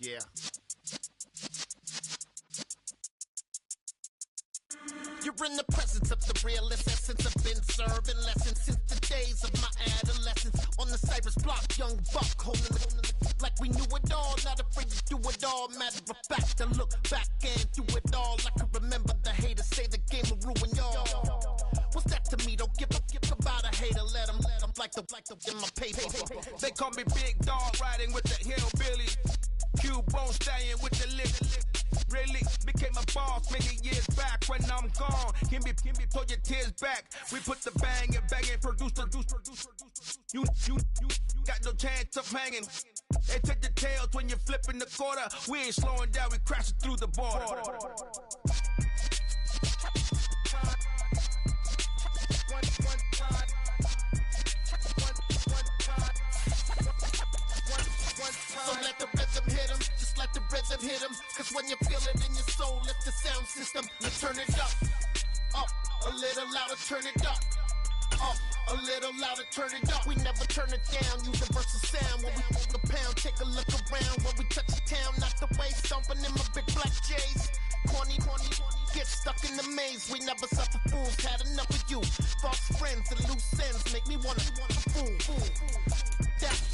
Yeah. You're in the presence of the realest essence. I've been serving lessons since the days of my adolescence. On the Cypress block, young buck holding it like we knew it all. Not afraid to do it all. Matter of fact, to look back and do it all. I can remember the haters say the game will ruin y'all. What's that to me? Don't give about a hater. Let them like the in my paper. They call me Big Dog, riding with the hillbilly. Cubone staying with the lip. Really became a boss many years back. When I'm gone, can be pull your tears back. We put the bang and produce. You got no chance of hanging. They take the tails when you're flipping the quarter. We ain't slowing down, we crashing through the border. So let the rhythm hit 'em, just let the rhythm hit 'em. Cause when you feel it in your soul, lift the sound system, you turn it up, a little louder, turn it up, a little louder, turn it up. We never turn it down, universal sound. When we move the pound, take a look around. When we touch the town, not the way, stomping in my big black J's. Corny, get stuck in the maze. We never suffer fools, had enough of you. False friends and loose ends make me wanna fool.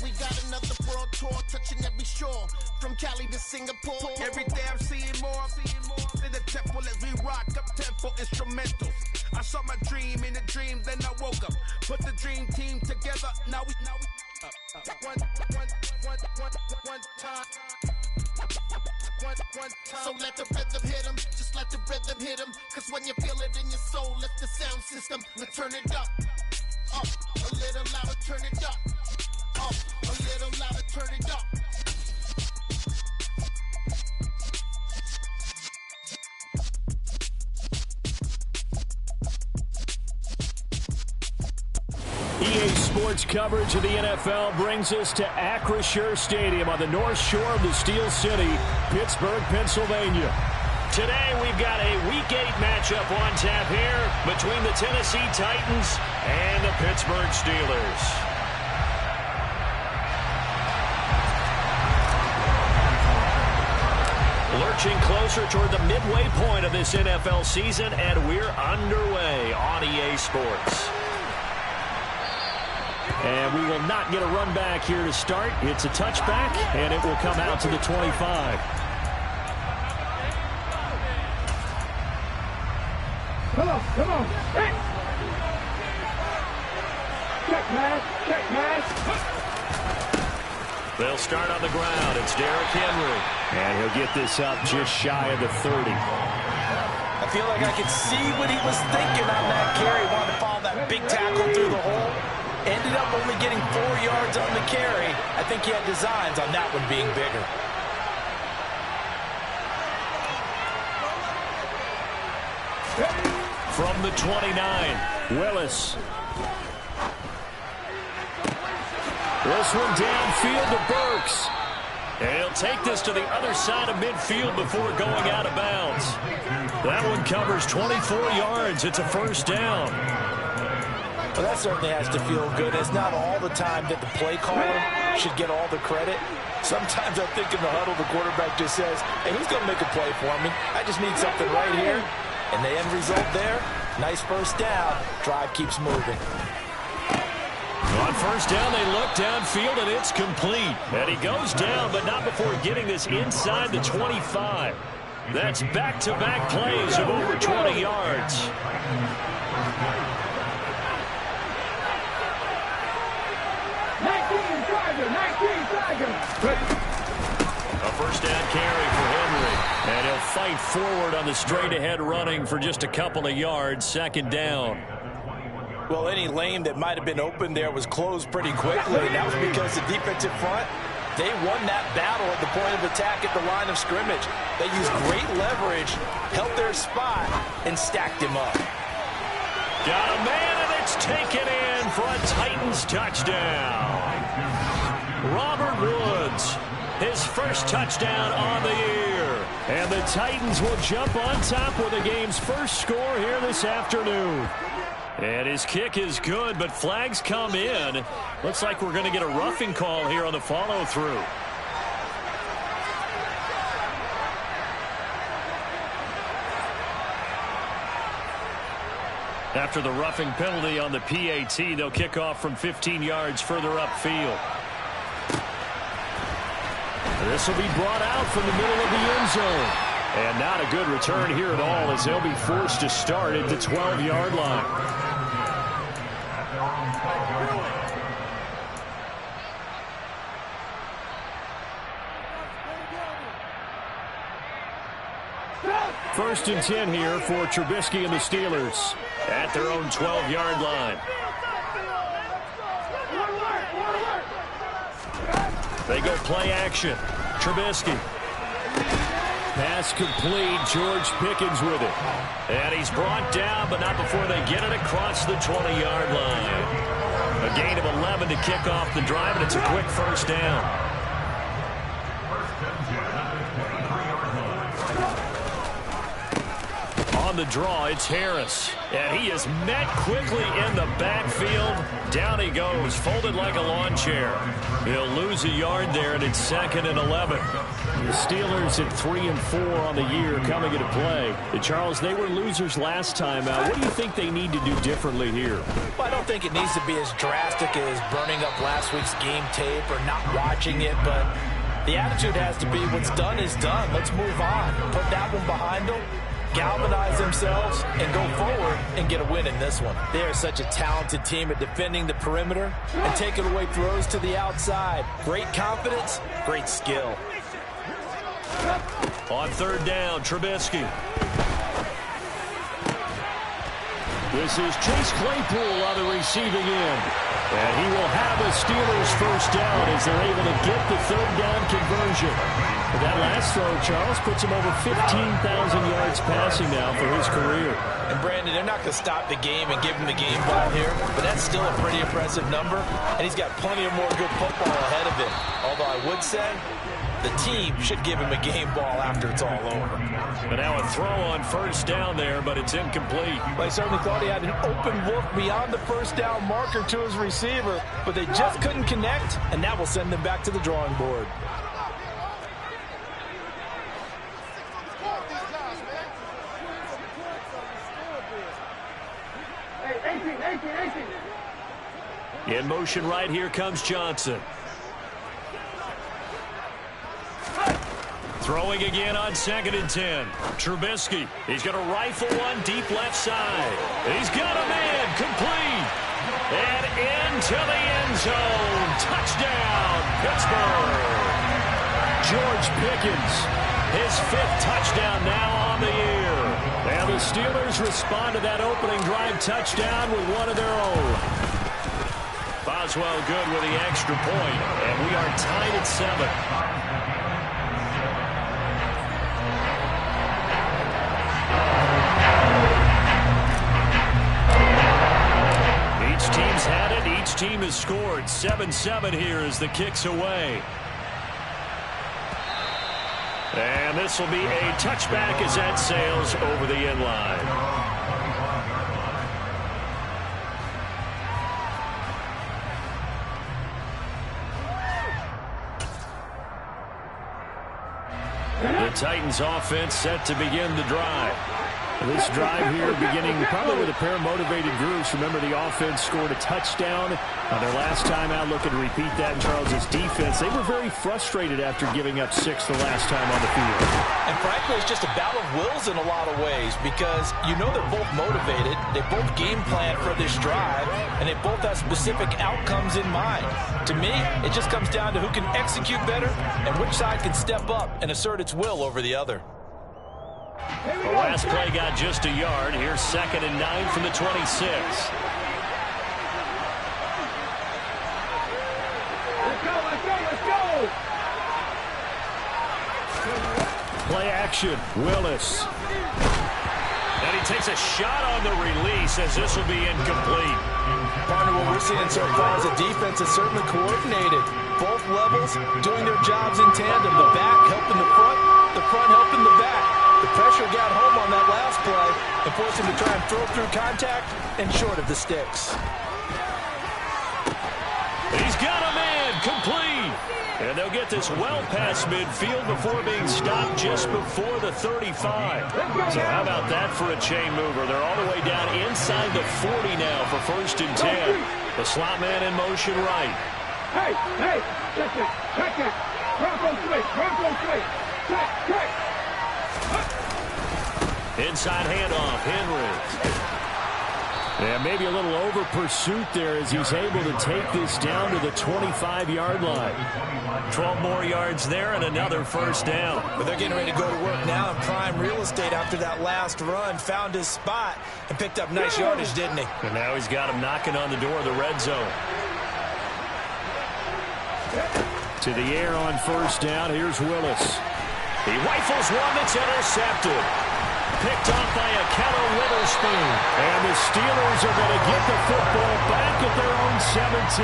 We got another world tour, touching every shore, from Cali to Singapore. Every day I'm seeing more in the temple as we rock up tempo instrumentals. I saw my dream in a dream, then I woke up. Put the dream team together, now we one time. So let the rhythm hit 'em, just let the rhythm hit 'em. Cause when you feel it in your soul, lift the sound system, and turn it up, a little louder, turn it up, a little louder, turn it up. EA Sports coverage of the NFL brings us to Acrisure Stadium on the north shore of the Steel City, Pittsburgh, Pennsylvania. Today we've got a Week 8 matchup on tap here between the Tennessee Titans and the Pittsburgh Steelers. Lurching closer toward the midway point of this NFL season, and we're underway on EA Sports. And we will not get a run back here to start. It's a touchback, and it will come out to the 25. Come on. Hey. Check, man. They'll start on the ground. It's Derrick Henry. And he'll get this up just shy of the 30. I feel like I could see what he was thinking on that carry. Wanted to follow that big tackle through the hole. Ended up only getting 4 yards on the carry. I think he had designs on that one being bigger. From the 29, Willis. This one downfield to Burks. And he'll take this to the other side of midfield before going out of bounds. That one covers 24 yards. It's a first down. Well, that certainly has to feel good. It's not all the time that the play caller should get all the credit. Sometimes I think in the huddle, the quarterback just says, hey, who's going to make a play for me? I just need something right here. And the end result there, nice first down. Drive keeps moving. On first down, they look downfield, and it's complete. And he goes down, but not before getting this inside the 25. That's back-to-back plays of over 20 yards. A first down carry for Henry. And he'll fight forward on the straight-ahead running for just a couple of yards. Second down. Well, any lane that might have been open there was closed pretty quickly. And that was because the defensive front, they won that battle at the point of attack at the line of scrimmage. They used great leverage, held their spot, and stacked him up. Got a man, and it's taken in for a Titans touchdown. Robert Woods, his first touchdown on the year. And the Titans will jump on top with the game's first score here this afternoon. And his kick is good, but flags come in. Looks like we're going to get a roughing call here on the follow-through. After the roughing penalty on the PAT, they'll kick off from 15 yards further upfield. This will be brought out from the middle of the end zone. And not a good return here at all, as they'll be forced to start at the 12-yard line. First and 10 here for Trubisky and the Steelers at their own 12-yard line. They go play action. Trubisky. Pass complete. George Pickens with it. And he's brought down, but not before they get it across the 20-yard line. A gain of 11 to kick off the drive, and it's a quick first down. On the draw, it's Harris. And he is met quickly in the backfield. Down he goes, folded like a lawn chair. He'll lose a yard there, and it's 2nd and 11. The Steelers at 3-4 on the year coming into play. And Charles, they were losers last time out. What do you think they need to do differently here? Well, I don't think it needs to be as drastic as burning up last week's game tape or not watching it, but the attitude has to be what's done is done. Let's move on. Put that one behind them. Galvanize themselves and go forward and get a win in this one. They are such a talented team at defending the perimeter and taking away throws to the outside. Great confidence, great skill. On 3rd down, Trubisky. This is Chase Claypool on the receiving end. And he will have a Steelers first down as they're able to get the 3rd down conversion. But that last throw, Charles, puts him over 15,000 yards passing now for his career. And Brandon, they're not going to stop the game and give him the game ball here, but that's still a pretty impressive number, and he's got plenty of more good football ahead of him. Although I would say the team should give him a game ball after it's all over. But now a throw on 1st down there, but it's incomplete. I certainly thought he had an open look beyond the 1st down marker to his receiver, but they just couldn't connect, and that will send them back to the drawing board. In motion right here comes Johnson. Throwing again on 2nd and 10. Trubisky. He's going to rifle one deep left side. He's got a man complete. And into the end zone. Touchdown, Pittsburgh. George Pickens. His 5th touchdown now on the year. And the Steelers respond to that opening drive touchdown with one of their own. Boswell good with the extra point, and we are tied at 7. Each team's had it. Each team has scored. 7-7 here as the kick's away. And this will be a touchback as that sails over the end line. The Titans offense set to begin the drive. This drive here beginning probably with a pair of motivated groups. Remember, the offense scored a touchdown on their last time out. Looking to repeat that in Charles's defense. They were very frustrated after giving up 6 the last time on the field. And frankly, it's just a battle of wills in a lot of ways because you know they're both motivated. They both game plan for this drive, and they both have specific outcomes in mind. To me, it just comes down to who can execute better and which side can step up and assert its will over the other. The last play got just a yard. Here's 2nd and 9 from the 26. Let's go! Play action. Willis. And he takes a shot on the release as this will be incomplete. Partner, what we're seeing so far is a defense that's certainly coordinated. Both levels doing their jobs in tandem. The back helping the front helping the back. The pressure got home on that last play and forced him to try and throw through contact and short of the sticks. He's got a man complete. And they'll get this well past midfield before being stopped just before the 35. So how about that for a chain mover? They're all the way down inside the 40 now for 1st and 10. The slot man in motion right. Hey, check it. Bronco swing. Check. Inside handoff, Henry. Yeah, maybe a little over pursuit there as he's able to take this down to the 25-yard line. 12 more yards there and another 1st down. But they're getting ready to go to work now in prime real estate after that last run. Found his spot and picked up nice yardage, didn't he? And now he's got him knocking on the door of the red zone. To the air on 1st down. Here's Willis. He rifles one that's intercepted. Picked off by Akello Witherspoon. And the Steelers are going to get the football back at their own 17.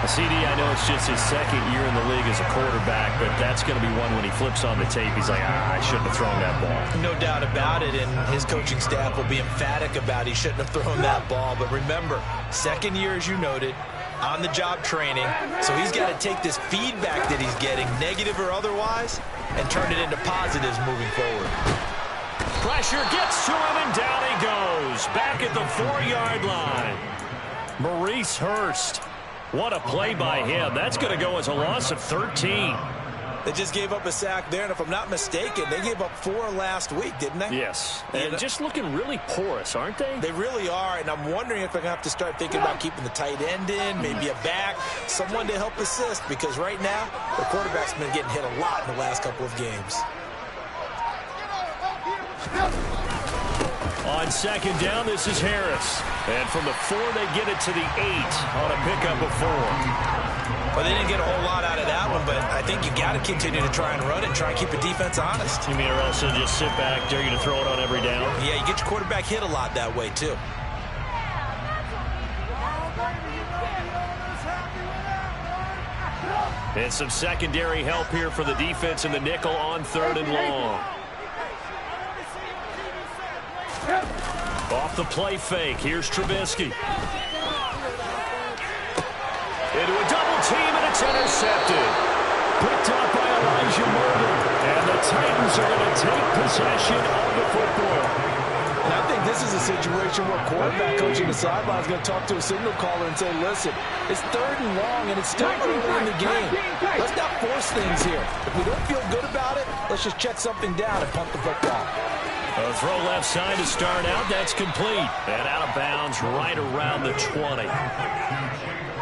CD, I know it's just his 2nd year in the league as a quarterback, but that's going to be one when he flips on the tape. He's like, I shouldn't have thrown that ball. No doubt about it, and his coaching staff will be emphatic about he shouldn't have thrown that ball. But remember, 2nd year, as you noted, on-the-job training, so he's got to take this feedback that he's getting, negative or otherwise, and turn it into positives moving forward. Pressure gets to him, and down he goes. Back at the 4-yard line. Maurice Hurst. What a play by him. That's going to go as a loss of 13. They just gave up a sack there, and if I'm not mistaken, they gave up 4 last week, didn't they? Yes. And just looking really porous, aren't they? They really are, and I'm wondering if they're going to have to start thinking about keeping the tight end in, maybe a back, someone to help assist, because right now, the quarterback's been getting hit a lot in the last couple of games. On 2nd down, this is Harris. And from the 4, they get it to the 8 on a pickup of 4. Well, they didn't get a whole lot out of that one, but I think you got to continue to try and run it and try and keep the defense honest. You mean or else they'll just sit back, dare you to throw it on every down? Yeah, you get your quarterback hit a lot that way, too. And some secondary help here for the defense in the nickel on 3rd and long. Off the play fake. Here's Trubisky. Into a double team, and it's intercepted. Picked up by Elijah Molden. And the Titans are going to take possession of the football. And I think this is a situation where quarterback coach in the sideline is going to talk to a signal caller and say, listen, it's 3rd and long, and it's still early in the game. Let's not force things here. If we don't feel good about it, let's just check something down and punt the football. A throw left side to start out. That's complete. And out of bounds right around the 20.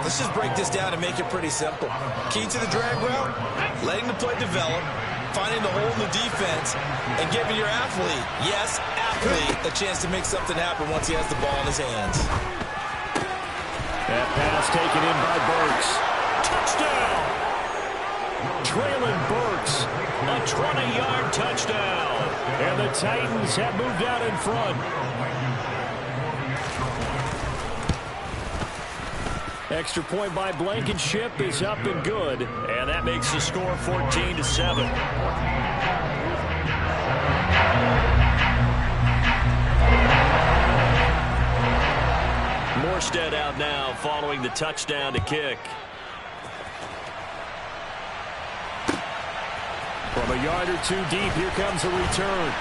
Let's just break this down and make it pretty simple. Key to the drag route, letting the play develop, finding the hole in the defense, and giving your athlete, yes, athlete, a chance to make something happen once he has the ball in his hands. That pass taken in by Burks. Touchdown! Traylon Burks. A 20-yard touchdown. And the Titans have moved out in front. Extra point by Blankenship is up and good. And that makes the score 14-7. Morstead out now following the touchdown to kick. From a yard or 2 deep, here comes a return.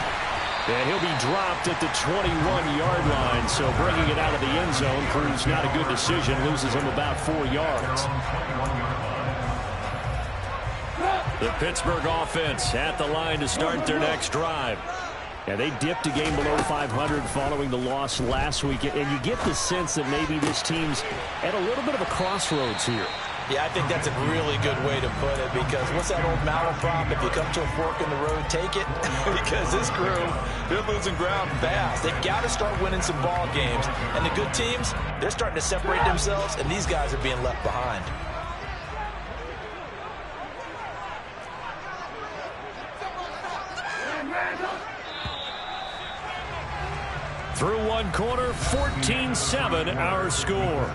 And he'll be dropped at the 21-yard line, so bringing it out of the end zone proves not a good decision, loses him about 4 yards. The Pittsburgh offense at the line to start their next drive. Yeah, they dipped a game below 500 following the loss last week, and you get the sense that maybe this team's at a little bit of a crossroads here. Yeah, I think that's a really good way to put it, because what's that old malaprop? If you come to a fork in the road, take it. Because this crew, they're losing ground fast. They've got to start winning some ball games. And the good teams, they're starting to separate themselves, and these guys are being left behind. Through one quarter, 14-7 our score.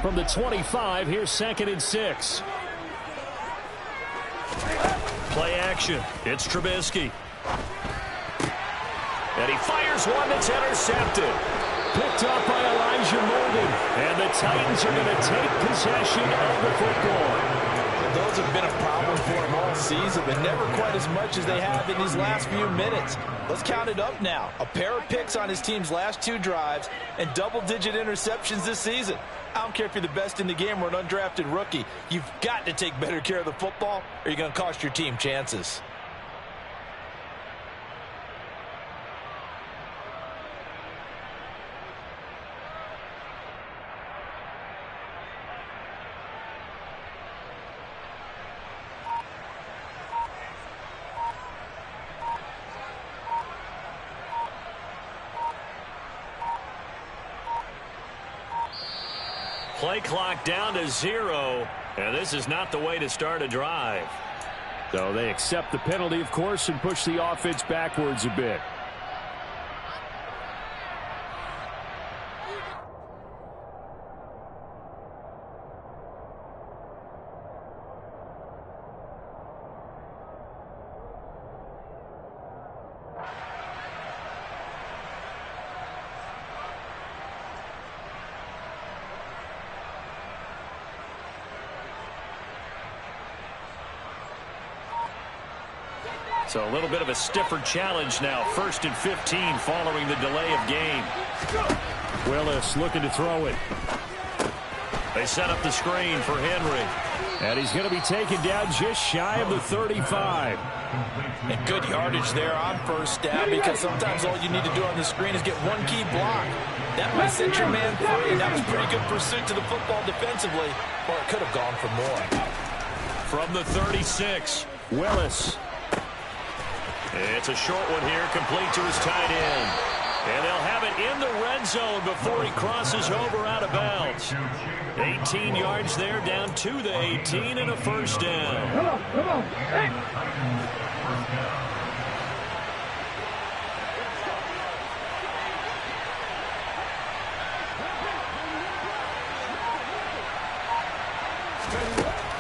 From the 25, here's 2nd and 6. Play action. It's Trubisky. And he fires one that's intercepted. Picked up by Elijah Morgan. And the Titans are going to take possession of the football. Those have been a problem for him all season, but never quite as much as they have in these last few minutes. Let's count it up now. A pair of picks on his team's last 2 drives and double-digit interceptions this season. I don't care if you're the best in the game or an undrafted rookie. You've got to take better care of the football or you're going to cost your team chances. Play clock down to 0, and this is not the way to start a drive. So they accept the penalty, of course, and push the offense backwards a bit. So a little bit of a stiffer challenge now. 1st and 15 following the delay of game. Willis looking to throw it. They set up the screen for Henry. And he's going to be taken down just shy of the 35. And good yardage there on 1st down, because sometimes all you need to do on the screen is get one key block. That might set your man free, and that was pretty good pursuit to the football defensively, or it could have gone for more. From the 36, Willis. It's a short one here, complete to his tight end. And they'll have it in the red zone before he crosses over out of bounds. 18 yards there, down to the 18, and a 1st down. Come on. Hey.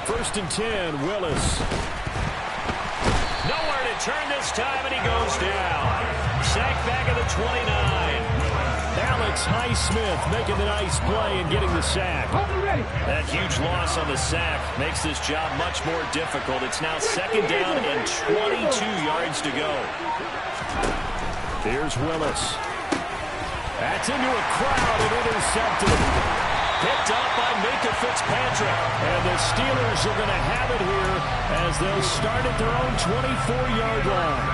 First and 10, Willis. Nowhere to turn this time, and he goes down. Sack back at the 29. Alex Highsmith making the nice play and getting the sack. That huge loss on the sack makes this job much more difficult. It's now 2nd down and 22 yards to go. Here's Willis. That's into a crowd and intercepted. Picked up by Minkah Fitzpatrick. And the Steelers are going to have it here as they'll start at their own 24-yard line.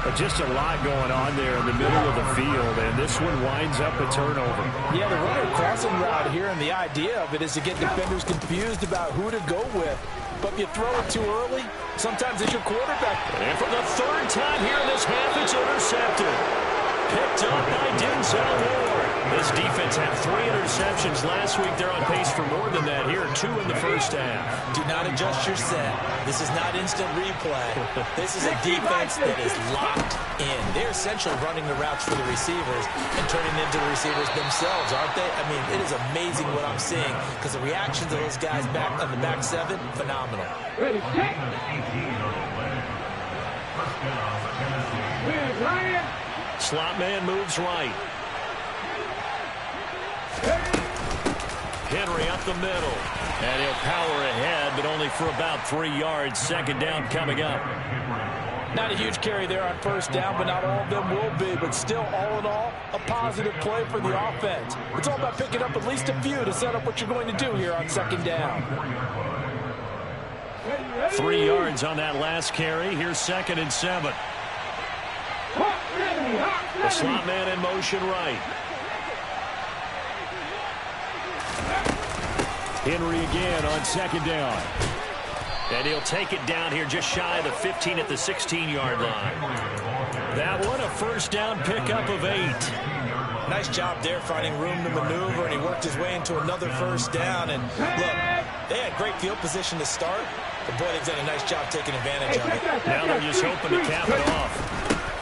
But just a lot going on there in the middle of the field, and this one winds up a turnover. Yeah, the runner crossing route here, and the idea of it is to get defenders confused about who to go with. But if you throw it too early, sometimes it's your quarterback. And for the 3rd time here in this half, it's intercepted. Picked up by Denzel Ward. This defense had 3 interceptions last week. They're on pace for more than that here. 2 in the 1st half. Do not adjust your set. This is not instant replay. This is a defense that is locked in. They're essentially running the routes for the receivers and turning them into the receivers themselves, aren't they? I mean, it is amazing what I'm seeing because the reactions of those guys back on the back 7, phenomenal. Ready, take. Slot man moves right. Henry up the middle. And he'll power ahead, but only for about 3 yards. 2nd down coming up. Not a huge carry there on 1st down, but not all of them will be. But still, all in all, a positive play for the offense. It's all about picking up at least a few to set up what you're going to do here on 2nd down. 3 yards on that last carry. Here's 2nd and 7. The slot man in motion right. Henry again on 2nd down. And he'll take it down here just shy of the 15 at the 16-yard line. That one, a 1st down pickup of 8. Nice job there finding room to maneuver, and he worked his way into another 1st down. And look, they had great field position to start, but boy, they've done a nice job taking advantage of it. Now they're just hoping to cap it off.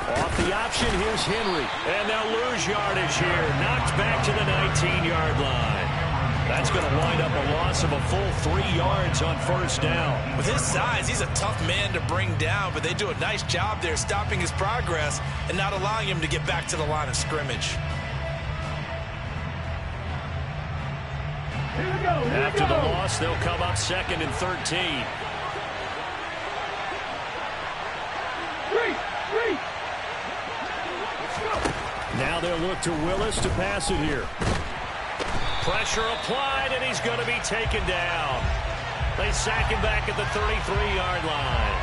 Off the option, here's Henry. And they'll lose yardage here. Knocked back to the 19-yard line. That's going to wind up a loss of a full 3 yards on first down. With his size, he's a tough man to bring down, but they do a nice job there stopping his progress and not allowing him to get back to the line of scrimmage. After the loss, they'll come up 2nd and 13. Now they'll look to Willis to pass it here. Pressure applied, and he's going to be taken down. They sack him back at the 33-yard line.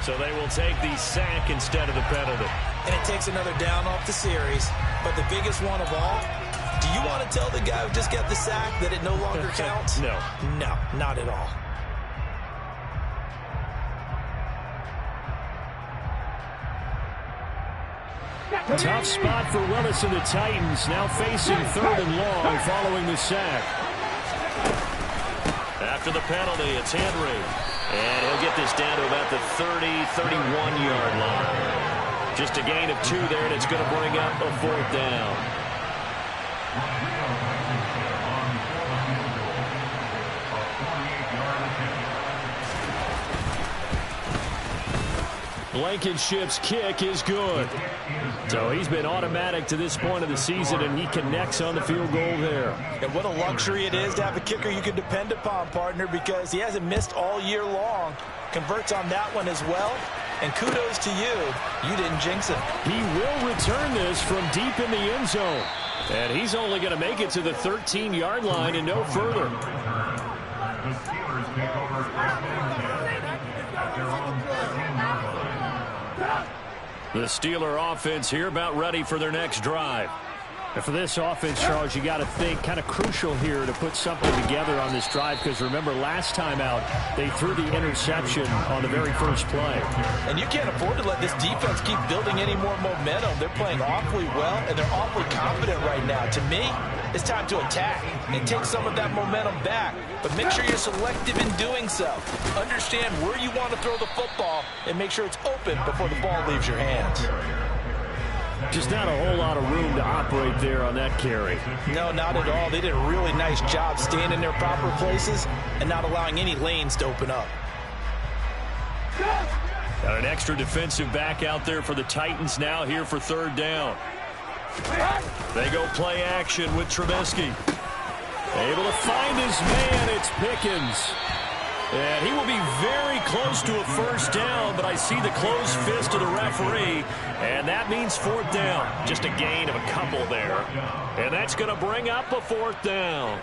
So they will take the sack instead of the penalty. And it takes another down off the series. But the biggest one of all, do you want to tell the guy who just got the sack that it no longer counts? No. No, not at all. Tough spot for Willis and the Titans, now facing 3rd and long following the sack. After the penalty, it's Henry. And he'll get this down to about the 30, 31-yard line. Just a gain of 2 there, and it's going to bring up a 4th down. Blankenship's kick is good. So he's been automatic to this point of the season, and he connects on the field goal there. And what a luxury it is to have a kicker you can depend upon, partner, because he hasn't missed all year long. Converts on that one as well. And kudos to you. You didn't jinx him. He will return this from deep in the end zone. And he's only going to make it to the 13-yard line and no further. The Steeler offense here about ready for their next drive. And for this offense, Charles, you got to think kind of crucial here to put something together on this drive, because remember last time out they threw the interception on the very first play. And you can't afford to let this defense keep building any more momentum. They're playing awfully well, and they're awfully confident right now. To me, it's time to attack and take some of that momentum back. But make sure you're selective in doing so. Understand where you want to throw the football and make sure it's open before the ball leaves your hands. Just not a whole lot of room to operate there on that carry. No, not at all. They did a really nice job staying in their proper places and not allowing any lanes to open up. Got an extra defensive back out there for the Titans now here for 3rd down. They go play action with Trubisky. Able to find his man. It's Pickens. And he will be very close to a first down, but I see the closed fist of the referee, and that means 4th down. Just a gain of a couple there. And that's going to bring up a 4th down.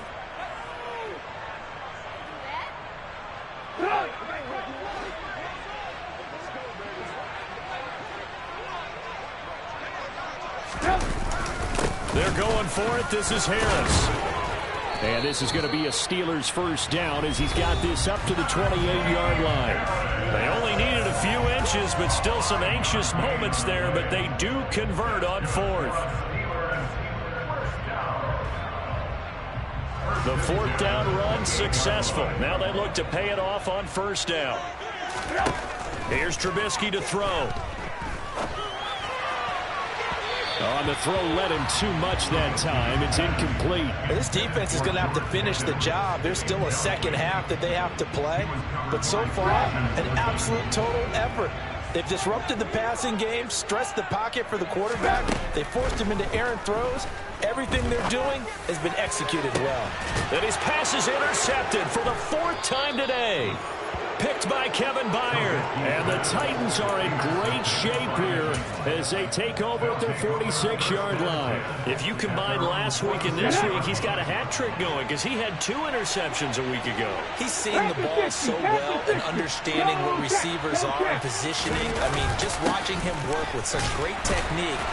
They're going for it. This is Harris. And this is going to be a Steelers first down as he's got this up to the 28-yard line. They only needed a few inches, but still some anxious moments there, but they do convert on 4th. The 4th down run successful. Now they look to pay it off on first down. Here's Trubisky to throw. On the throw, led him too much that time. It's incomplete. This defense is going to have to finish the job. There's still a second half that they have to play. But so far, an absolute total effort. They've disrupted the passing game, stressed the pocket for the quarterback. They forced him into errant throws. Everything they're doing has been executed well. And his pass is intercepted for the 4th time today. Picked by Kevin Byard. And the Titans are in great shape here as they take over at their 46-yard line. If you combine last week and this week, he's got a hat trick going because he had 2 interceptions a week ago. He's seeing the ball so well and understanding where receivers are and positioning. I mean, just watching him work with such great technique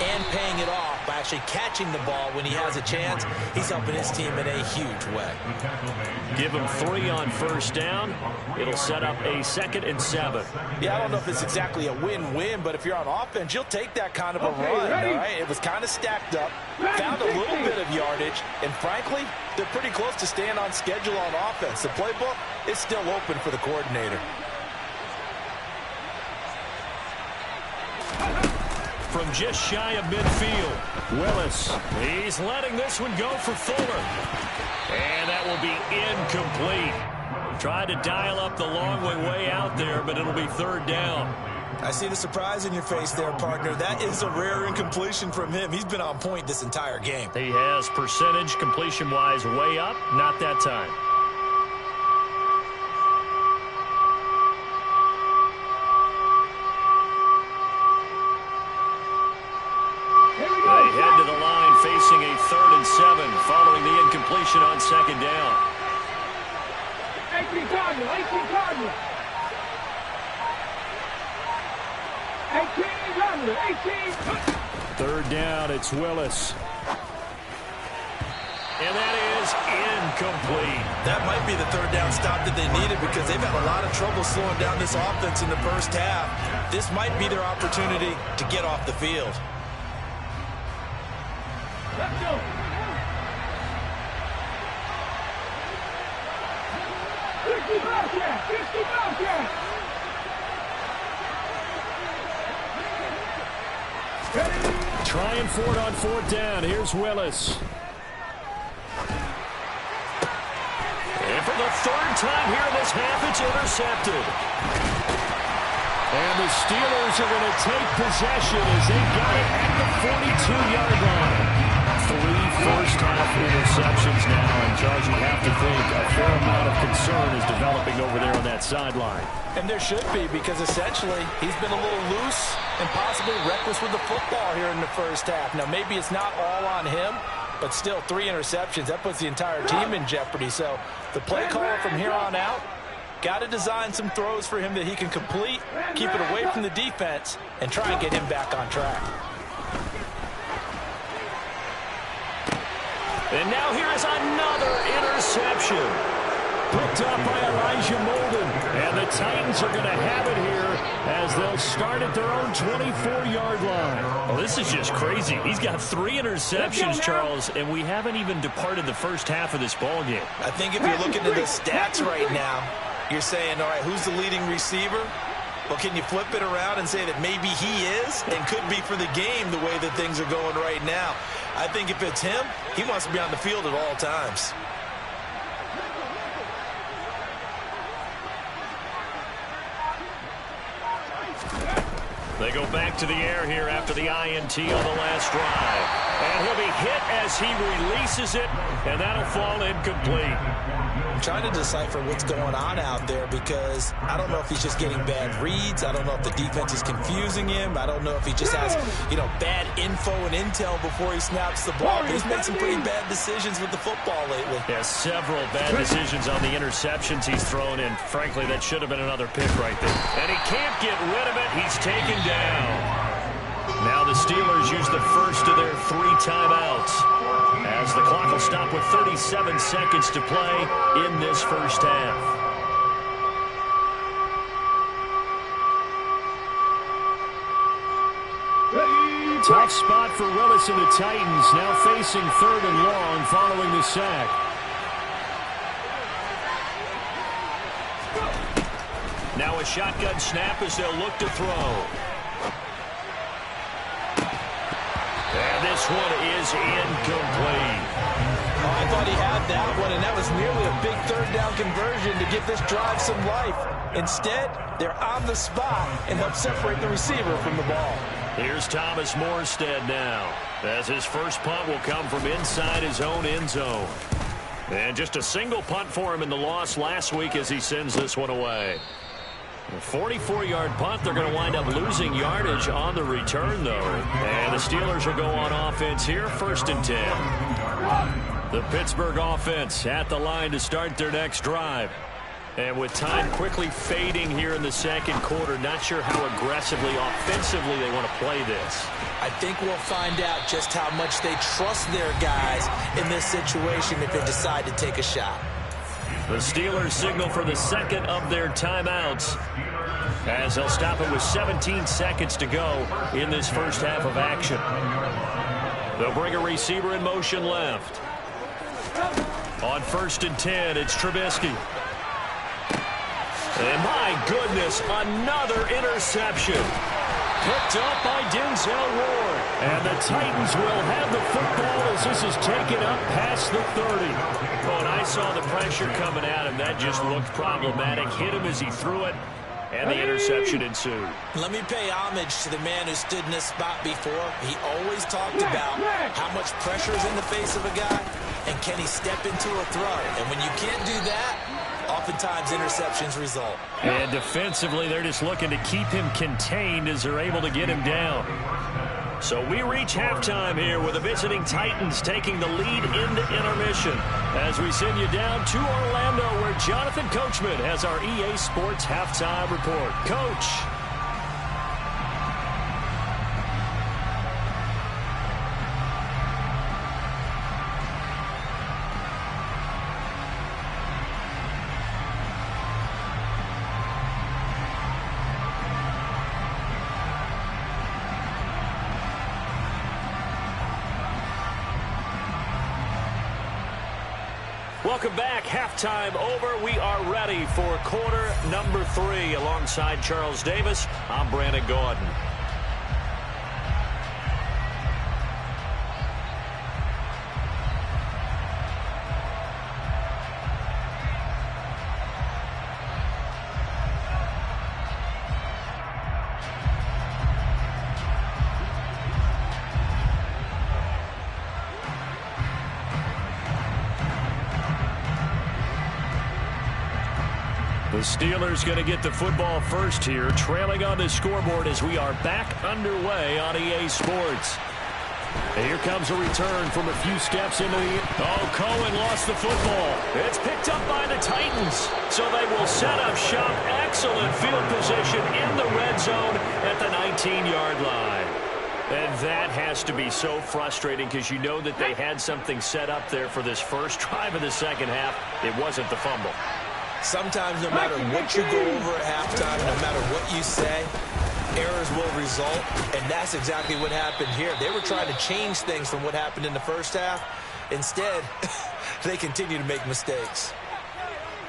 and paying it off by actually catching the ball when he has a chance, he's helping his team in a huge way. Give him 3 on first down. It'll set up a 2nd and 7. Yeah, I don't know if it's exactly a win-win, but if you're on offense, you'll take that kind of a run, all right? It was kind of stacked up, found a little bit of yardage, and frankly, they're pretty close to staying on schedule on offense. The playbook is still open for the coordinator. From from just shy of midfield. Willis, he's letting this one go for Fuller. And that will be incomplete. Tried to dial up the long way out there, but it'll be third down. I see the surprise in your face there, partner. That is a rare incompletion from him. He's been on point this entire game. He has percentage completion-wise way up, not that time. They head to the line facing a 3rd and 7 following the incompletion on second down. 18 Cardinal, 18 Cardinal. 18 Cardinal, 18. Third down, it's Willis. And that is incomplete. That might be the third down stop that they needed because they've had a lot of trouble slowing down this offense in the first half. This might be their opportunity to get off the field. Let's go. Trying for it on fourth down. Here's Willis. And for the third time here in this half, it's intercepted. And the Steelers are going to take possession as they got it at the 42-yard line. 3 first-half interceptions now, and Charles, you have to think a fair amount of concern is developing over there on that sideline. And there should be, because essentially he's been a little loose and possibly reckless with the football here in the first half. Now, maybe it's not all on him, but still 3 interceptions. That puts the entire team in jeopardy. So the play caller from here on out got to design some throws for him that he can complete, keep it away from the defense, and try and get him back on track. And now here is another interception. Picked up by Elijah Molden. And the Titans are going to have it here as they'll start at their own 24-yard line. Well, this is just crazy. He's got 3 interceptions, Charles, and we haven't even departed the first half of this ballgame. I think if you're looking at the stats right now, you're saying, all right, who's the leading receiver? Well, can you flip it around and say that maybe he is and could be for the game the way that things are going right now? I think if it's him, he wants to be on the field at all times. They go back to the air here after the INT on the last drive. And he'll be hit as he releases it, and that'll fall incomplete. I'm trying to decipher what's going on out there because I don't know if he's just getting bad reads. I don't know if the defense is confusing him. I don't know if he just has, bad info and intel before he snaps the ball. But he's made some pretty bad decisions with the football lately. Yeah, several bad decisions on the interceptions he's thrown in. Frankly, that should have been another pick right there. And he can't get rid of it. He's taken down. Now the Steelers use the first of their 3 timeouts as the clock will stop with 37 seconds to play in this first half. Tough spot for Willis and the Titans, now facing 3rd and long following the sack. Now a shotgun snap as they'll look to throw. And this one is incomplete. Oh, I thought he had that one, and that was nearly a big 3rd down conversion to give this drive some life. Instead, they're on the spot and help separate the receiver from the ball. Here's Thomas Morstead now, as his first punt will come from inside his own end zone. And just a single punt for him in the loss last week as he sends this one away. A 44-yard punt. They're going to wind up losing yardage on the return, though. And the Steelers will go on offense here, 1st and 10. The Pittsburgh offense at the line to start their next drive. And with time quickly fading here in the second quarter, not sure how aggressively, offensively they want to play this. I think we'll find out just how much they trust their guys in this situation if they decide to take a shot. The Steelers signal for the second of their timeouts as they'll stop it with 17 seconds to go in this first half of action. They'll bring a receiver in motion left. On 1st and 10, it's Trubisky. And my goodness, another interception. picked up by Denzel Ward. And the Titans will have the football as this is taken up past the 30. Oh, and I saw the pressure coming at him. That just looked problematic. Hit him as he threw it, and the interception ensued. Let me pay homage to the man who stood in this spot before. He always talked about how much pressure is in the face of a guy, and can he step into a throw. And when you can't do that, oftentimes interceptions result. And defensively, they're just looking to keep him contained as they're able to get him down. So we reach halftime here with the visiting Titans taking the lead into intermission as we send you down to Orlando where Jonathan Coachman has our EA Sports halftime report. Coach. Welcome back. Halftime over. We are ready for quarter number 3. Alongside Charles Davis, I'm Brandon Gaudin. The Steelers going to get the football first here, trailing on the scoreboard as we are back underway on EA Sports. And here comes a return from a few steps into the... Oh, Cohen lost the football. It's picked up by the Titans. So they will set up shop. Excellent field position in the red zone at the 19-yard line. And that has to be so frustrating because you know that they had something set up there for this first drive of the second half. It wasn't the fumble. Sometimes no matter what you go over at halftime, no matter what you say, errors will result, and that's exactly what happened here. They were trying to change things from what happened in the first half. Instead, they continue to make mistakes.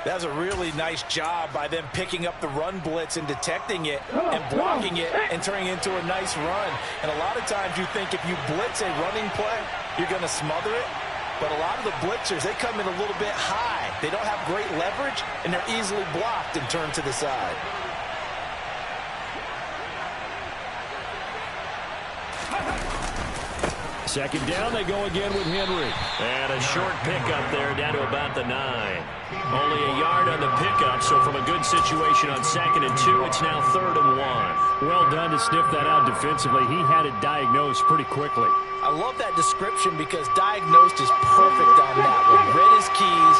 That was a really nice job by them picking up the run blitz and detecting it and blocking it and turning it into a nice run. And a lot of times you think if you blitz a running play, you're going to smother it. But a lot of the blitzers, they come in a little bit high. They don't have great leverage, and they're easily blocked and turned to the side. Second down, they go again with Henry. And a short pickup there down to about the 9. Only a yard on the pickup, so from a good situation on 2nd and 2, it's now 3rd and 1. Well done to sniff that out defensively. He had it diagnosed pretty quickly. I love that description because diagnosed is perfect on that one. Read his keys,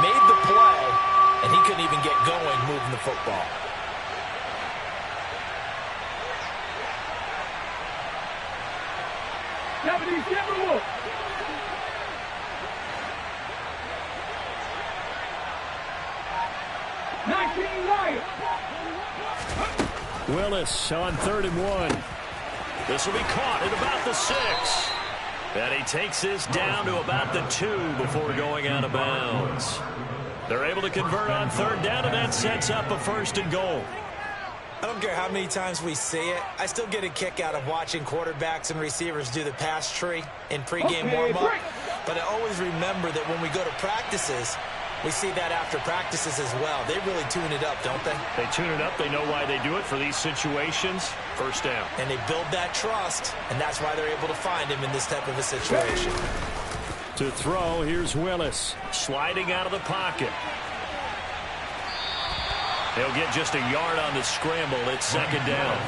made the play, and he couldn't even get going moving the football. Willis on 3rd and 1. This will be caught at about the 6. And he takes this down to about the 2 before going out of bounds. They're able to convert on 3rd down, and that sets up a 1st and goal. I don't care how many times we say it, I still get a kick out of watching quarterbacks and receivers do the pass tree in pregame warm-up. But I always remember that when we go to practices, we see that after practices as well. They really tune it up, don't they? They tune it up. They know why they do it for these situations. 1st down. And they build that trust, and that's why they're able to find him in this type of a situation. To throw, here's Willis. Sliding out of the pocket. They'll get just a yard on the scramble. It's 2nd down.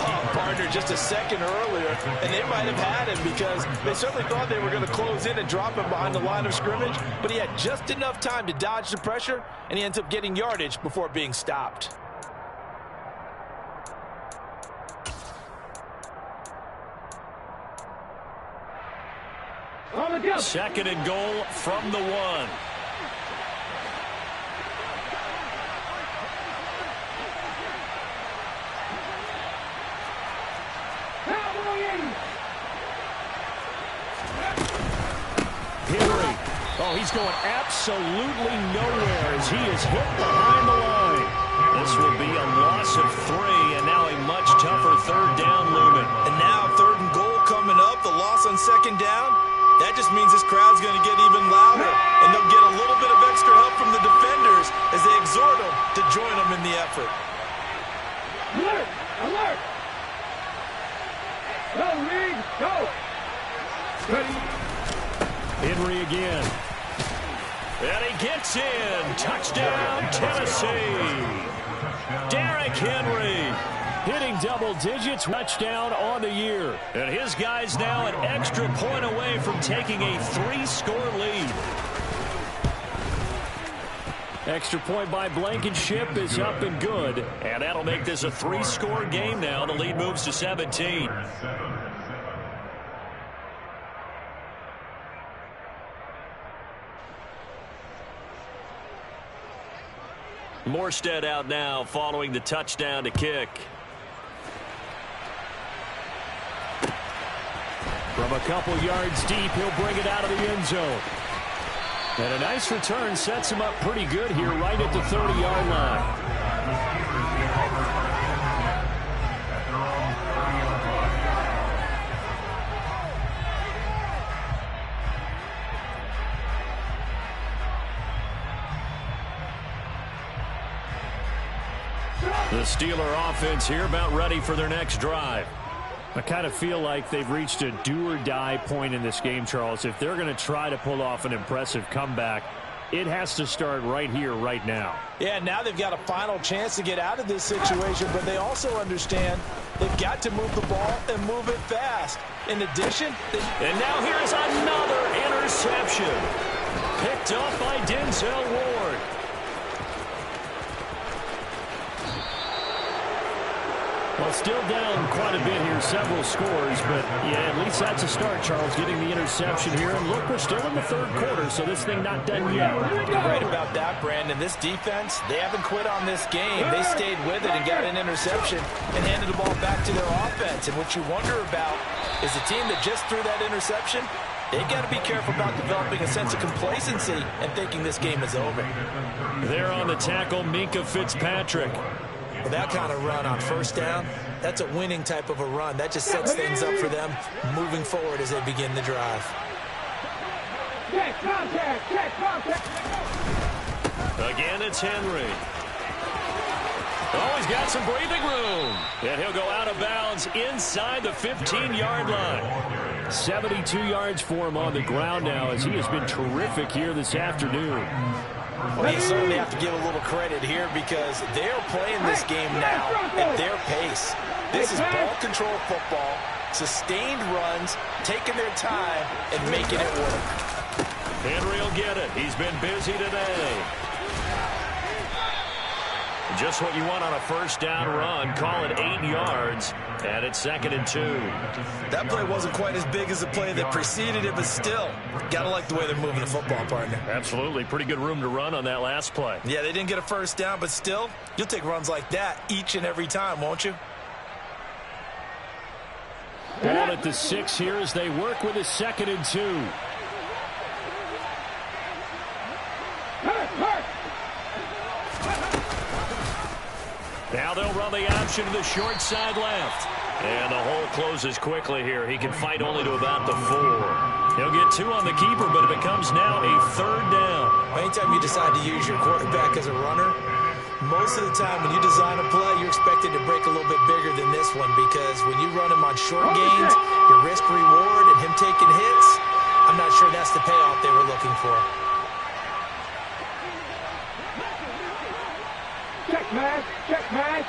Oh, partner, just a second earlier, and they might have had him because they certainly thought they were going to close in and drop him behind the line of scrimmage, but he had just enough time to dodge the pressure, and he ends up getting yardage before being stopped. Second and goal from the 1. Henry. Oh, he's going absolutely nowhere as he is hit behind the line. This will be a loss of 3, and now a much tougher third down looming. And now 3rd and goal coming up, the loss on 2nd down. That just means this crowd's going to get even louder, and they'll get a little bit of extra help from the defenders as they exhort them to join them in the effort. Alert! Alert! Go, Reed! Go! Ready? Henry again. And he gets in. Touchdown, Tennessee. Derrick Henry. Hitting double digits, touchdown on the year. And his guy's now an extra point away from taking a 3-score lead. Extra point by Blankenship is up and good. And that'll make this a 3-score game now. The lead moves to 17. Morstead out now following the touchdown to kick. From a couple yards deep, he'll bring it out of the end zone. And a nice return sets him up pretty good here right at the 30-yard line. The Steeler offense here about ready for their next drive. I kind of feel like they've reached a do-or-die point in this game, Charles. If they're going to try to pull off an impressive comeback, it has to start right here, right now. Yeah, now they've got a final chance to get out of this situation, but they also understand they've got to move the ball and move it fast. In addition, and now here's another interception. Picked off by Denzel Ward. Well, still down quite a bit here, several scores, but yeah, at least that's a start, Charles, getting the interception here. And look, we're still in the 3rd quarter, so this thing not done yet. You're right about that, Brandon. This defense, they haven't quit on this game. They stayed with it and got an interception and handed the ball back to their offense. And what you wonder about is the team that just threw that interception, they've got to be careful about developing a sense of complacency and thinking this game is over. There on the tackle, Minkah Fitzpatrick. Well, that kind of run on 1st down, that's a winning type of a run. That just sets things up for them moving forward as they begin the drive. Check contact! Check contact! Again, it's Henry. Oh, he's got some breathing room. And he'll go out of bounds inside the 15-yard line. 72 yards for him on the ground now as he has been terrific here this afternoon. Well, you certainly have to give a little credit here because they're playing this game now at their pace. This is ball control football, sustained runs, taking their time, and making it work. Henry will get it. He's been busy today. Just what you want on a 1st down run. Call it 8 yards, and it's 2nd and 2. That play wasn't quite as big as the play that preceded it, but still, got to like the way they're moving the football, partner. Absolutely. Pretty good room to run on that last play. Yeah, they didn't get a 1st down, but still, you'll take runs like that each and every time, won't you? Ball at the 6 here as they work with a 2nd and 2. Now they'll run the option to the short side left. And the hole closes quickly here. He can fight only to about the 4. He'll get 2 on the keeper, but it becomes now a 3rd down. Anytime you decide to use your quarterback as a runner, most of the time when you design a play, you're expected to break a little bit bigger than this one because when you run him on short gains, your risk-reward and him taking hits, I'm not sure that's the payoff they were looking for. Check match! Check match!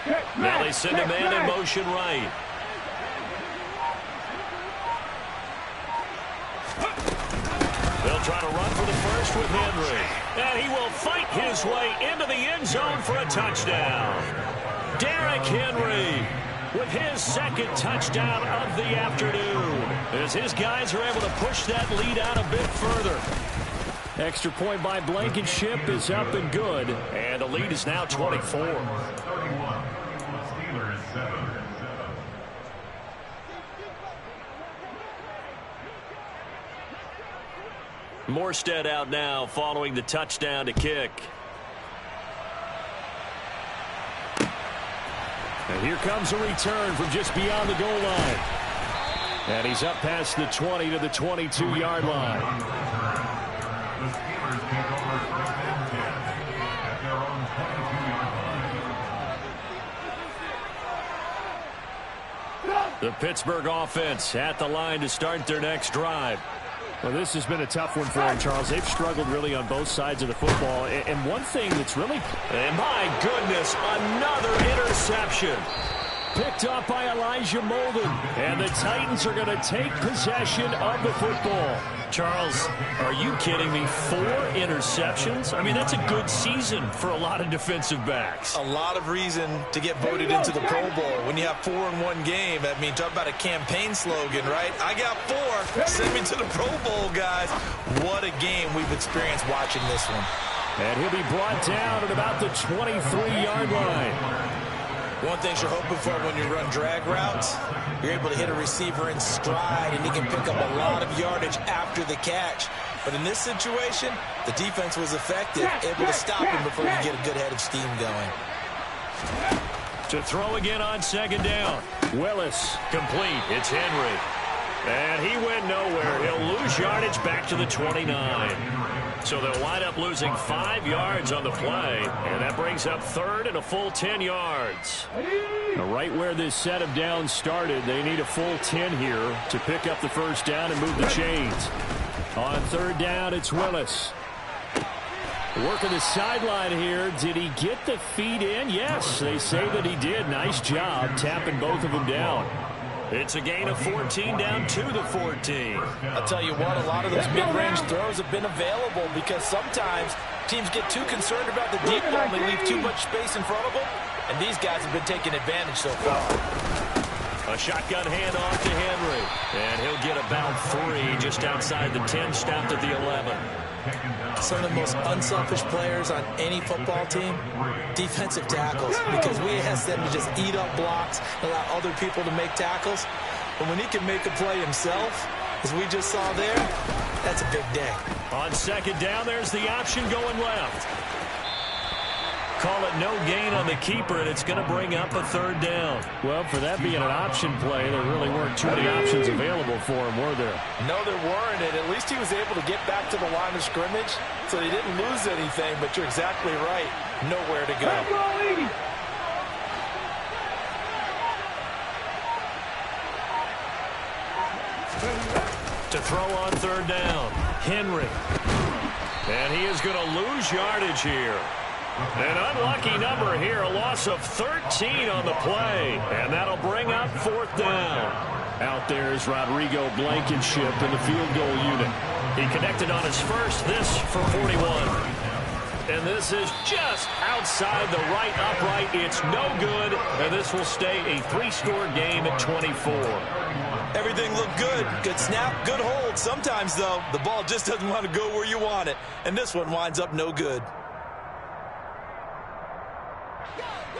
Check match! Now they send a man in motion right. They'll try to run for the first with Henry. And he will fight his way into the end zone for a touchdown. Derrick Henry with his 2nd touchdown of the afternoon as his guys are able to push that lead out a bit further. Extra point by Blankenship is up and good. And the lead is now 24. Morstead out now following the touchdown to kick. And here comes a return from just beyond the goal line. And he's up past the 20 to the 22-yard line. The Pittsburgh offense at the line to start their next drive. Well, this has been a tough one for them, Charles. They've struggled really on both sides of the football. And one thing that's really... And my goodness, another interception. Picked up by Elijah Molden. And the Titans are going to take possession of the football. Charles, are you kidding me? 4 interceptions? I mean, that's a good season for a lot of defensive backs. A lot of reason to get voted into the Pro Bowl. When you have 4 in one game, I mean, talk about a campaign slogan, right? I got 4. Send me to the Pro Bowl, guys. What a game we've experienced watching this one. And he'll be brought down at about the 23-yard line. One thing you're hoping for when you run drag routes, you're able to hit a receiver in stride, and he can pick up a lot of yardage after the catch. But in this situation, the defense was effective, able to stop him before you get a good head of steam going. To throw again on second down. Willis. Complete. It's Henry. And he went nowhere. He'll lose yardage back to the 29. So they'll wind up losing 5 yards on the play. And that brings up third and a full 10 yards. Right where this set of downs started, they need a full 10 here to pick up the first down and move the chains. On third down, it's Willis. Working the sideline here. Did he get the feet in? Yes, they say that he did. Nice job tapping both of them down. It's a gain of 14 down to the 14. I'll tell you what, a lot of those mid-range throws have been available because sometimes teams get too concerned about the deep ball and they leave too much space in front of them, and these guys have been taking advantage so far. A shotgun handoff to Henry, and he'll get about 3 just outside the 10, stopped at the 11. Some of the most unselfish players on any football team, defensive tackles, because we ask them to just eat up blocks, allow other people to make tackles. But when he can make a play himself, as we just saw there, that's a big day. On second down, there's the option going left. Call it no gain on the keeper, and it's going to bring up a third down. Well, for that being an option play, there really weren't too many options available for him, were there? No, there weren't, and at least he was able to get back to the line of scrimmage, so he didn't lose anything, but you're exactly right. Nowhere to go. To throw on third down, Henry. And he is going to lose yardage here. An unlucky number here, a loss of 13 on the play, and that'll bring up fourth down. Out there is Rodrigo Blankenship in the field goal unit. He connected on his first, this for 41. And this is just outside the right upright. It's no good, and this will stay a 3-score game at 24. Everything looked good. Good snap, good hold. Sometimes, though, the ball just doesn't want to go where you want it, and this one winds up no good.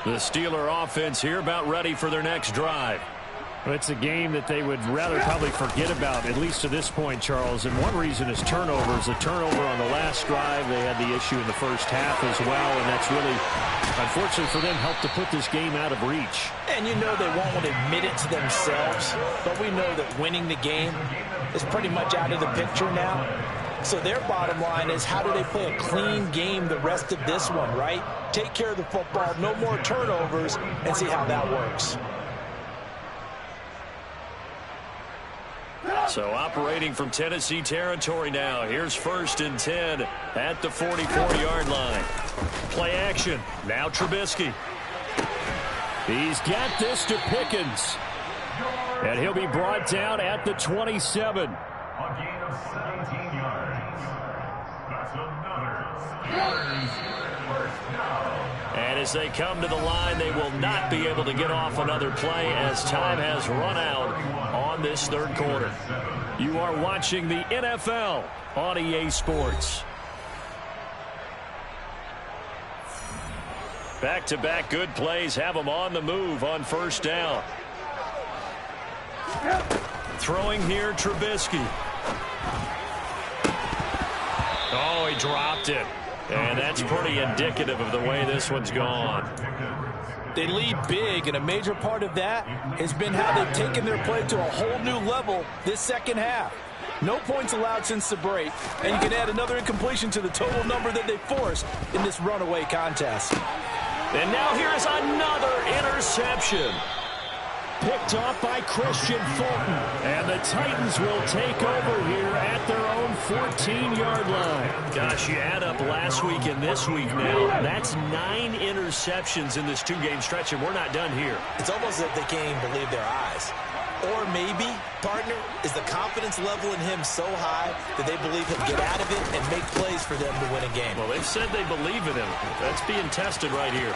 The Steeler offense here about ready for their next drive. Well, it's a game that they would rather probably forget about, at least to this point, Charles. And one reason is turnovers. A turnover on the last drive. They had the issue in the first half as well, and that's really, unfortunately for them, helped to put this game out of reach. And you know they won't want to admit it to themselves, but we know that winning the game is pretty much out of the picture now. So their bottom line is, how do they play a clean game the rest of this one, right? Take care of the football, no more turnovers, and see how that works. So operating from Tennessee territory now. Here's first and 10 at the 44-yard line. Play action. Now Trubisky. He's got this to Pickens. And he'll be brought down at the 27. A gain of 17 yards. That's another first down. And as they come to the line, they will not be able to get off another play as time has run out on this third quarter. You are watching the NFL on EA Sports. Back-to-back good plays have them on the move on first down. Throwing here, Trubisky. Oh, he dropped it. And that's pretty indicative of the way this one's gone. They lead big, and a major part of that has been how they've taken their play to a whole new level this second half. No points allowed since the break, and you can add another incompletion to the total number that they forced in this runaway contest. And now here is another interception. Picked off by Christian Fulton. And the Titans will take over here at their own 14-yard line. Gosh, you add up last week and this week now. That's 9 interceptions in this 2-game stretch, and we're not done here. It's almost as if they can't even believe their eyes. Or maybe, partner, is the confidence level in him so high that they believe he'll get out of it and make plays for them to win a game. Well, they've said they believe in him. That's being tested right here.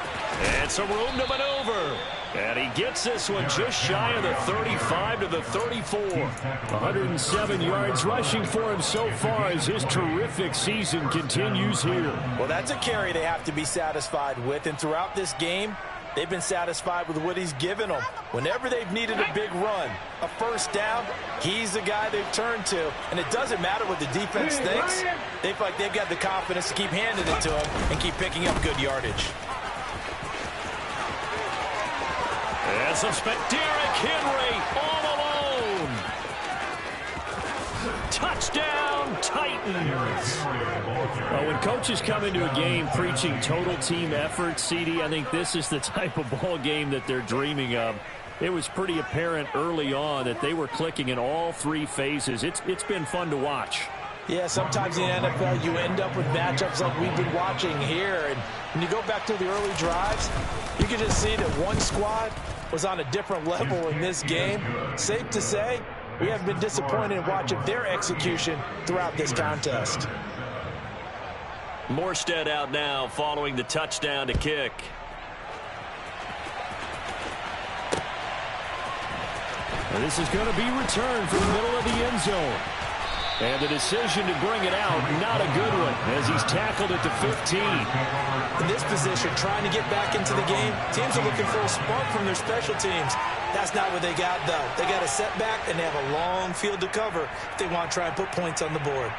And some room to maneuver. And he gets this one just shy of the 35 to the 34. 107 yards rushing for him so far as his terrific season continues here. Well, that's a carry they have to be satisfied with. And throughout this game, they've been satisfied with what he's given them. Whenever they've needed a big run, a first down, he's the guy they've turned to. And it doesn't matter what the defense thinks. They feel like they've got the confidence to keep handing it to him and keep picking up good yardage. And some Derrick Henry all alone. Touchdown, Titans. Well, when coaches come into a game preaching total team effort, CD, I think this is the type of ball game that they're dreaming of. It was pretty apparent early on that they were clicking in all 3 phases. It's been fun to watch. Yeah, sometimes in the NFL you end up with matchups like we've been watching here. And when you go back to the early drives, you can just see that one squad was on a different level in this game. Safe to say, we haven't been disappointed in watching their execution throughout this contest. Morstead out now following the touchdown to kick. And this is going to be returned from the middle of the end zone. And the decision to bring it out, not a good one, as he's tackled at the 15. In this position, trying to get back into the game, teams are looking for a spark from their special teams. That's not what they got, though. They got a setback, and they have a long field to cover if they want to try and put points on the board.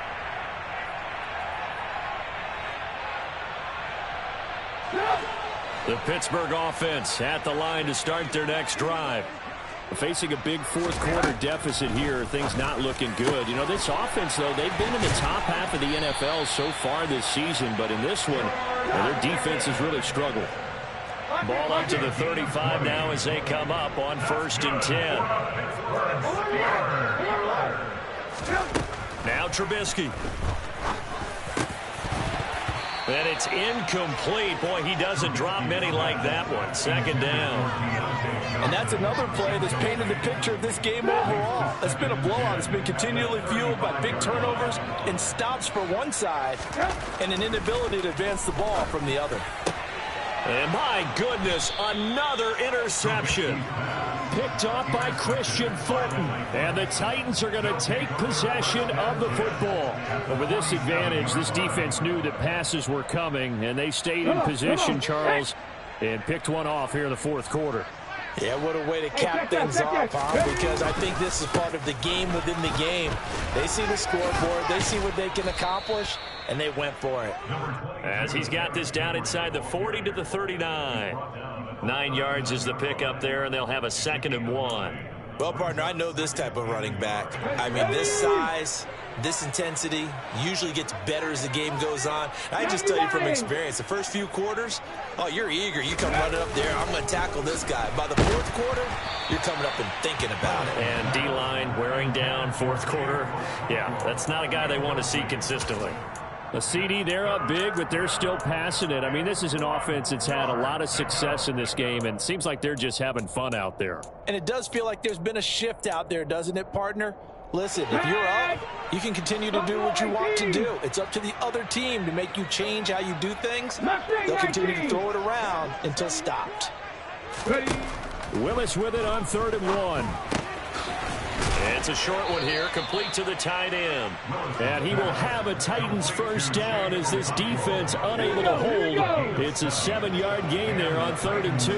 The Pittsburgh offense at the line to start their next drive. Facing a big fourth-quarter deficit here, things not looking good. You know, this offense, though, they've been in the top half of the NFL so far this season, but in this one, their defense has really struggled. Ball up to the 35 now as they come up on 1st and 10. Now Trubisky. And it's incomplete. Boy, he doesn't drop many like that one. 2nd down. And that's another play that's painted the picture of this game overall. It's been a blowout. It's been continually fueled by big turnovers and stops for one side and an inability to advance the ball from the other. And my goodness, another interception. Picked off by Christian Fulton. And the Titans are going to take possession of the football. But with this advantage, this defense knew that passes were coming, and they stayed in position, Charles, and picked one off here in the 4th quarter. Yeah, what a way to cap things off, huh? Because I think this is part of the game within the game. They see the scoreboard, they see what they can accomplish, and they went for it. As he's got this down inside the 40 to the 39. 9 yards is the pick up there, and they'll have a 2nd and 1. Well, partner, I know this type of running back. I mean, this size, this intensity usually gets better as the game goes on. I just tell you from experience, the first few quarters, oh, you're eager. You come running up there, I'm going to tackle this guy. By the 4th quarter, you're coming up and thinking about it. And D-line wearing down 4th quarter. Yeah, that's not a guy they want to see consistently. A CD, they're up big, but they're still passing it. I mean, this is an offense that's had a lot of success in this game, and it seems like they're just having fun out there. And it does feel like there's been a shift out there, doesn't it, partner? Listen, if you're up, you can continue to do what you want to do. It's up to the other team to make you change how you do things. They'll continue to throw it around until stopped. Willis with it on 3rd and 1. It's a short one here, complete to the tight end. And he will have a Titans first down as this defense unable to hold. It's a 7-yard gain there on 3rd and 2.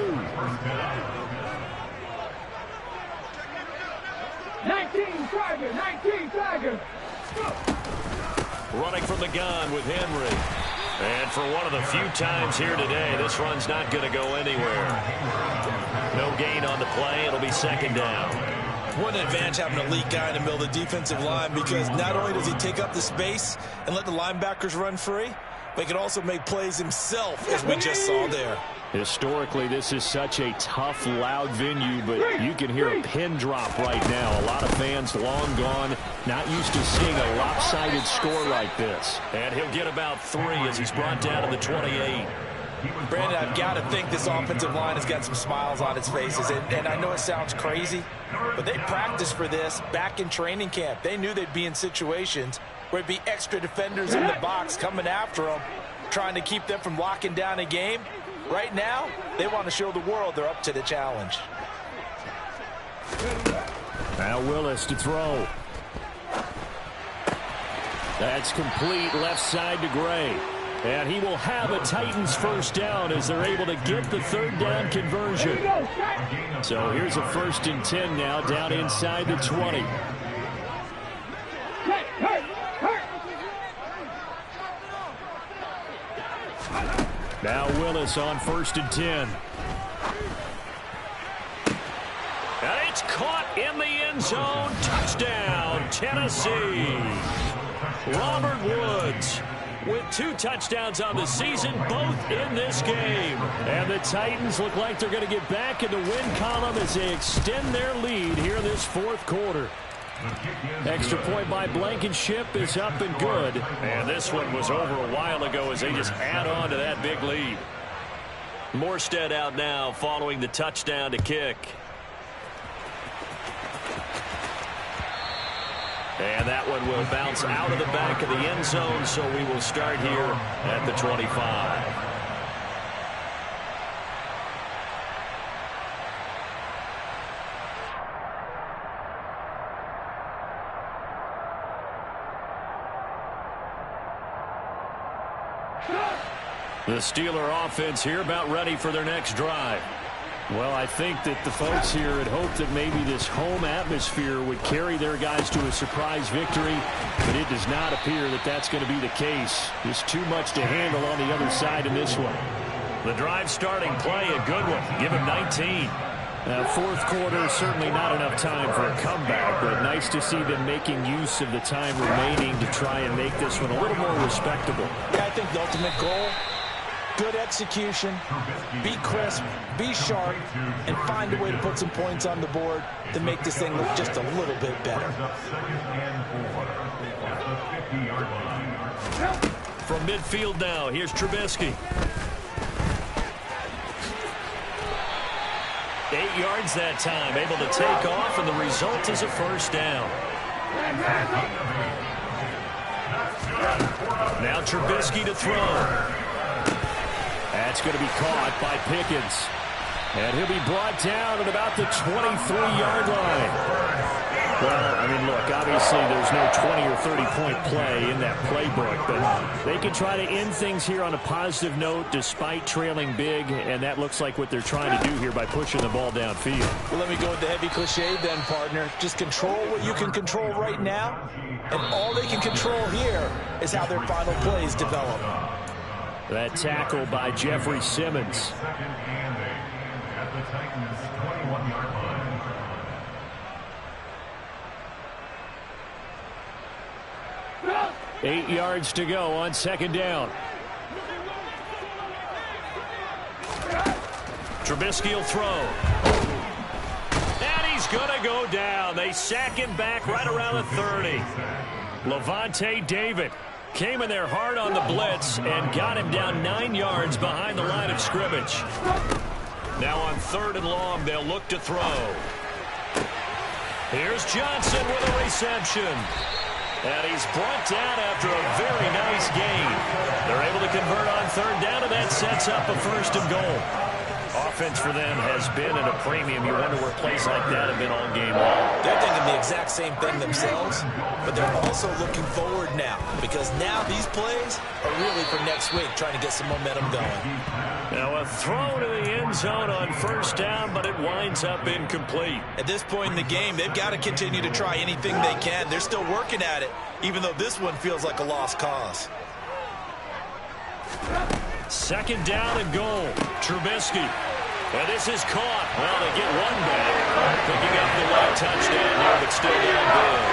19 Tigers. Running from the gun with Henry. And for one of the few times here today, this run's not going to go anywhere. No gain on the play. It'll be second down. What an advantage having an elite guy in the middle of the defensive line, because not only does he take up the space and let the linebackers run free, but he can also make plays himself, as we just saw there. Historically, this is such a tough, loud venue, but you can hear a pin drop right now. A lot of fans long gone, not used to seeing a lopsided score like this. And he'll get about 3 as he's brought down to the 28. Brandon, I've got to think this offensive line has got some smiles on its faces. And I know it sounds crazy, but they practiced for this back in training camp. They knew they'd be in situations where there'd be extra defenders in the box coming after them, trying to keep them from locking down a game. Right now, they want to show the world they're up to the challenge. Now Willis to throw. That's complete left side to Gray. And he will have a Titans first down as they're able to get the third down conversion. So here's a 1st and 10 now down inside the 20. Now Willis on 1st and 10. And it's caught in the end zone. Touchdown, Tennessee. Robert Woods with 2 touchdowns on the season, both in this game. And the Titans look like they're going to get back in the win column as they extend their lead here in this 4th quarter. Extra point by Blankenship is up and good. And this one was over a while ago as they just add on to that big lead. Morstead out now following the touchdown to kick. And that one will bounce out of the back of the end zone, so we will start here at the 25. The Steeler offense here about ready for their next drive. Well, I think that the folks here had hoped that maybe this home atmosphere would carry their guys to a surprise victory, but it does not appear that that's going to be the case. There's too much to handle on the other side in this one. The drive starting play, a good one. Give him 19. 4th quarter, certainly not enough time for a comeback, but nice to see them making use of the time remaining to try and make this one a little more respectable. Yeah, I think the ultimate goal, good execution, be crisp, be sharp, and find a way to put some points on the board to make this thing look just a little bit better. From midfield now, here's Trubisky. 8 yards that time, able to take off, and the result is a first down. Now Trubisky to throw. That's going to be caught by Pickens. And he'll be brought down at about the 23-yard line. Well, I mean, look, obviously there's no 20 or 30-point play in that playbook, but they can try to end things here on a positive note despite trailing big, and that looks like what they're trying to do here by pushing the ball downfield. Well, let me go with the heavy cliche then, partner. Just control what you can control right now, and all they can control here is how their final plays develop. That tackle by Jeffrey Simmons. At the Titans' 21-yard line. 8 yards to go on 2nd down. Trubisky will throw. And he's going to go down. They sack him back right around the 30. Levante David came in there hard on the blitz and got him down 9 yards behind the line of scrimmage. Now on 3rd and long, they'll look to throw. Here's Johnson with a reception. And he's brought down after a very nice gain. They're able to convert on 3rd down, and that sets up a 1st and goal. Offense for them has been at a premium. You wonder where plays like that have been all game long. They're thinking the exact same thing themselves, but they're also looking forward now, because now these plays are really for next week, trying to get some momentum going. Now a throw to the end zone on 1st down, but it winds up incomplete. At this point in the game, they've got to continue to try anything they can. They're still working at it, even though this one feels like a lost cause. Second down and goal. Trubisky. And this is caught. Well, they get one back. Picking up the late touchdown there, but still down big.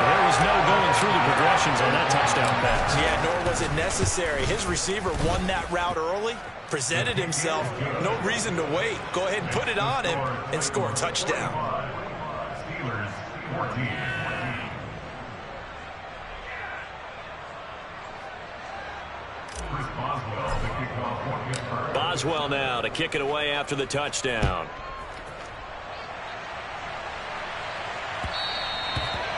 There was no going through the progressions on that touchdown pass. Yeah, nor was it necessary. His receiver won that route early, presented himself. No reason to wait. Go ahead and put it on him and score a touchdown. Steelers 14. Chris Boswell to kick off for Pittsburgh. Boswell now to kick it away after the touchdown.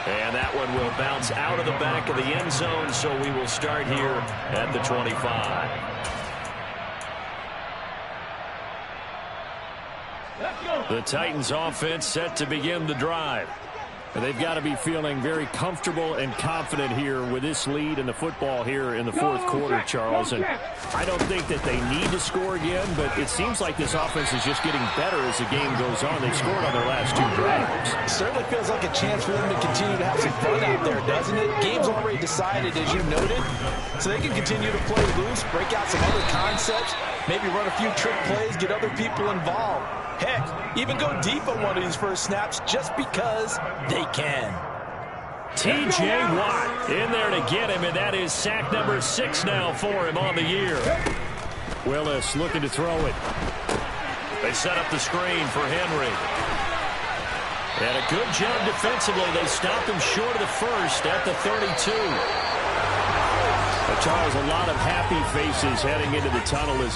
And that one will bounce out of the back of the end zone, so we will start here at the 25. The Titans offense set to begin the drive. And they've got to be feeling very comfortable and confident here with this lead in the football here in the fourth quarter, Charles. And I don't think that they need to score again, but it seems like this offense is just getting better as the game goes on. They've scored on their last two drives. It certainly feels like a chance for them to continue to have some fun out there, doesn't it? Game's already decided, as you noted, so they can continue to play loose, break out some other concepts, maybe run a few trick plays, get other people involved. Heck, even go deep on one of these first snaps just because they can. T.J. Watt in there to get him, and that is sack number 6 now for him on the year. Willis looking to throw it. They set up the screen for Henry. And a good job defensively. They stopped him short of the first at the 32. Charles, a lot of happy faces heading into the tunnel as